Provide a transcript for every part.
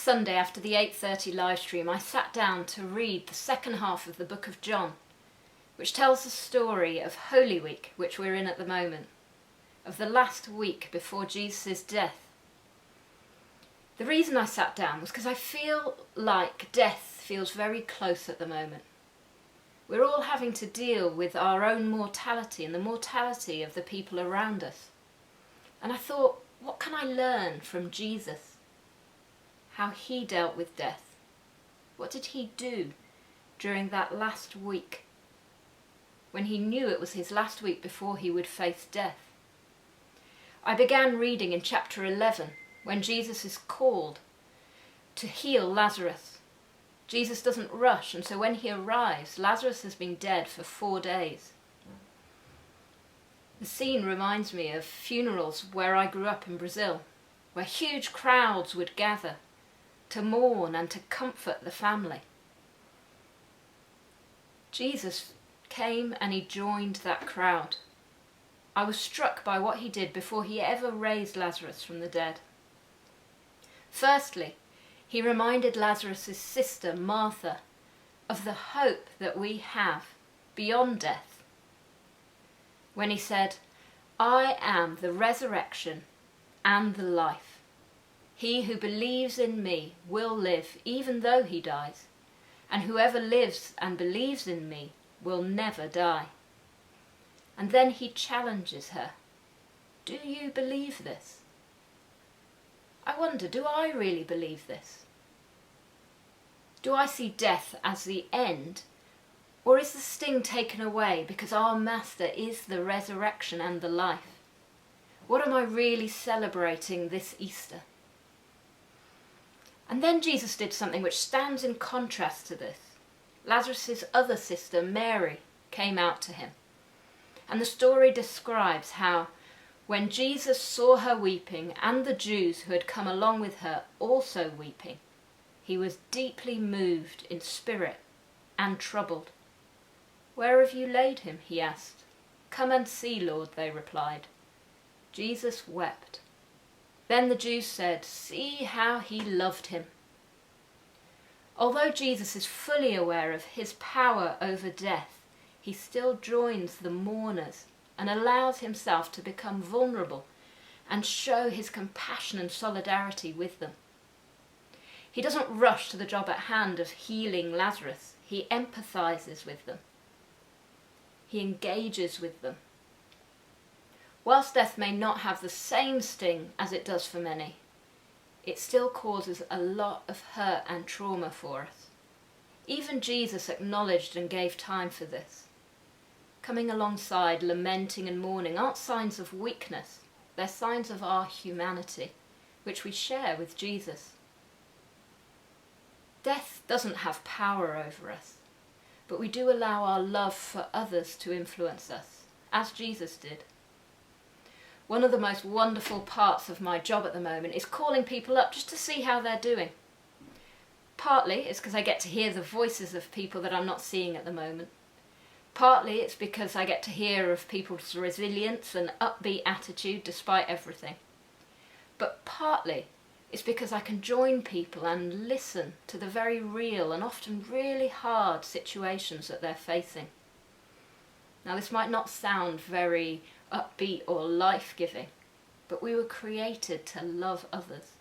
Sunday after the 8:30 live stream, I sat down to read the second half of the book of John, which tells the story of Holy Week, which we're in at the moment, of the last week before Jesus' death. The reason I sat down was because I feel like death feels very close at the moment. We're all having to deal with our own mortality and the mortality of the people around us. And I thought, what can I learn from Jesus? How he dealt with death. What did he do during that last week, when he knew it was his last week before he would face death? I began reading in chapter 11, when Jesus is called to heal Lazarus. Jesus doesn't rush, and so when he arrives, Lazarus has been dead for 4 days. The scene reminds me of funerals where I grew up in Brazil, where huge crowds would gather to mourn and to comfort the family. Jesus came and he joined that crowd. I was struck by what he did before he ever raised Lazarus from the dead. Firstly, he reminded Lazarus' sister, Martha, of the hope that we have beyond death, when he said, "I am the resurrection and the life. He who believes in me will live even though he dies, and whoever lives and believes in me will never die." And then he challenges her. Do you believe this? I wonder, do I really believe this? Do I see death as the end, or is the sting taken away because our Master is the resurrection and the life? What am I really celebrating this Easter? And then Jesus did something which stands in contrast to this. Lazarus' other sister, Mary, came out to him. And the story describes how, when Jesus saw her weeping, and the Jews who had come along with her also weeping, he was deeply moved in spirit and troubled. "Where have you laid him?" he asked. "Come and see, Lord," they replied. Jesus wept. Then the Jews said, "See how he loved him." Although Jesus is fully aware of his power over death, he still joins the mourners and allows himself to become vulnerable and show his compassion and solidarity with them. He doesn't rush to the job at hand of healing Lazarus. He empathizes with them. He engages with them. Whilst death may not have the same sting as it does for many, it still causes a lot of hurt and trauma for us. Even Jesus acknowledged and gave time for this. Coming alongside, lamenting and mourning aren't signs of weakness. They're signs of our humanity, which we share with Jesus. Death doesn't have power over us, but we do allow our love for others to influence us, as Jesus did. One of the most wonderful parts of my job at the moment is calling people up just to see how they're doing. Partly it's because I get to hear the voices of people that I'm not seeing at the moment. Partly it's because I get to hear of people's resilience and upbeat attitude despite everything. But partly it's because I can join people and listen to the very real and often really hard situations that they're facing. Now, this might not sound very upbeat or life-giving, but we were created to love others,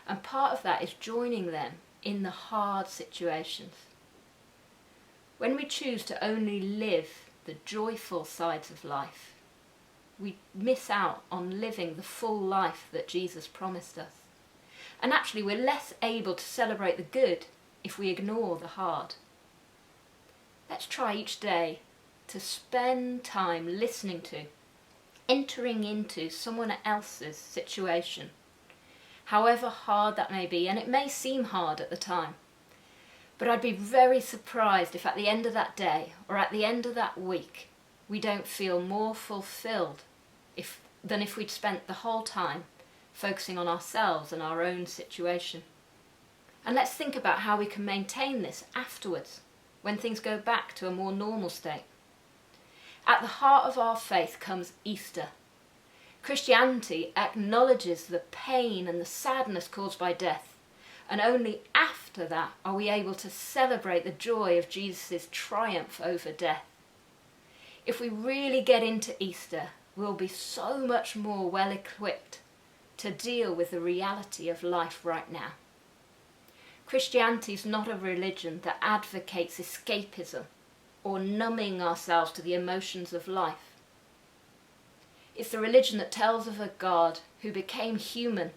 and part of that is joining them in the hard situations. When we choose to only live the joyful sides of life, we miss out on living the full life that Jesus promised us. And actually we're less able to celebrate the good if we ignore the hard. Let's try each day to spend time listening to, entering into someone else's situation, however hard that may be, and it may seem hard at the time. But I'd be very surprised if at the end of that day or at the end of that week we don't feel more fulfilled than if we'd spent the whole time focusing on ourselves and our own situation. And let's think about how we can maintain this afterwards, when things go back to a more normal state. At the heart of our faith comes Easter. Christianity acknowledges the pain and the sadness caused by death And only after that are we able to celebrate the joy of Jesus' triumph over death. If we really get into Easter, we'll be so much more well equipped to deal with the reality of life right now. Christianity is not a religion that advocates escapism or numbing ourselves to the emotions of life. It's the religion that tells of a God who became human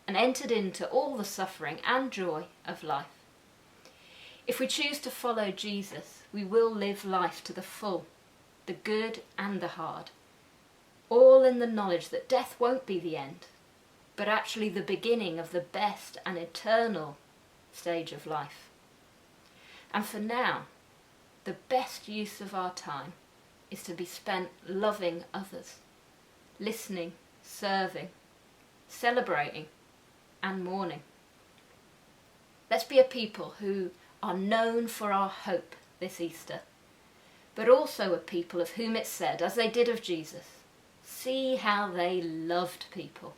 and entered into all the suffering and joy of life. If we choose to follow Jesus, we will live life to the full, the good and the hard, all in the knowledge that death won't be the end, but actually the beginning of the best and eternal stage of life. And for now, the best use of our time is to be spent loving others, listening, serving, celebrating, and mourning. Let's be a people who are known for our hope this Easter, but also a people of whom it said, as they did of Jesus, see how they loved people.